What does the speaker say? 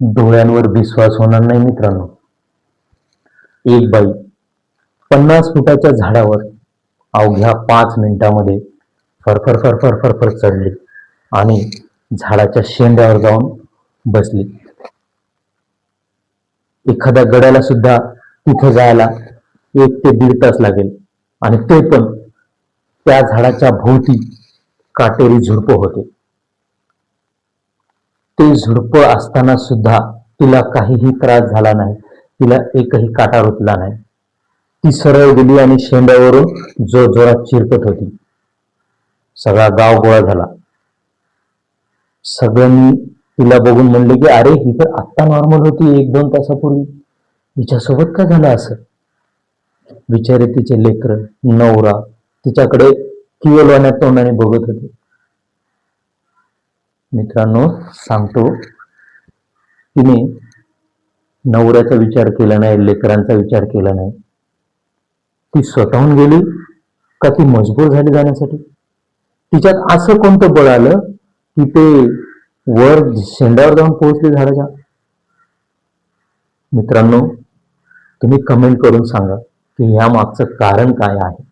डोळ्यांवर विश्वास होणार नाही मित्रांनो. एक बाई 50 फुटाच्या झाडावर अवघ्या 5 मिनिटांमध्ये फरफर फरफर फरफर चढली आणि झाडाच्या शेंड्यावर जाऊन बसली. एखाद्या गड्याला सुद्धा तिथे जायला 1 ते 1.5 तास लागेल आणि ते पण त्या झाडाच्या भोवती काटेरी झुडपं होते. ते झुडपं असताना सुद्धा तिला काहीही त्रास झाला नाही. तिला एकही काटा रुतला नाही. ती सरळ गेली आणि शेंड्यावरून जोरजोरात चिरकत होती. सगळा गाव गोळा झाला. सगळ्यांनी तिला बघून म्हणले की अरे ही तर आत्ता नॉर्मल होती 1-2 तासापूर्वी, हिच्यासोबत काय झालं असं. बिचारे तिचे लेकरं नवरा तिच्याकडे किवलवाण्या तोंडाने बघत होते. मित्रांनो सांगतो, तिने नवऱ्याचा विचार केला नाही, लेकरांचा विचार केला नाही. ती स्वतःहून गेली का ती मजबूर झाली जाण्यासाठी. तिच्यात असं कोणतं बळ आलं की ते वर शेंड्यावर जाऊन पोहोचले झाडाच्या. मित्रांनो तुम्ही कमेंट करून सांगा की ह्या मागचं कारण काय आहे.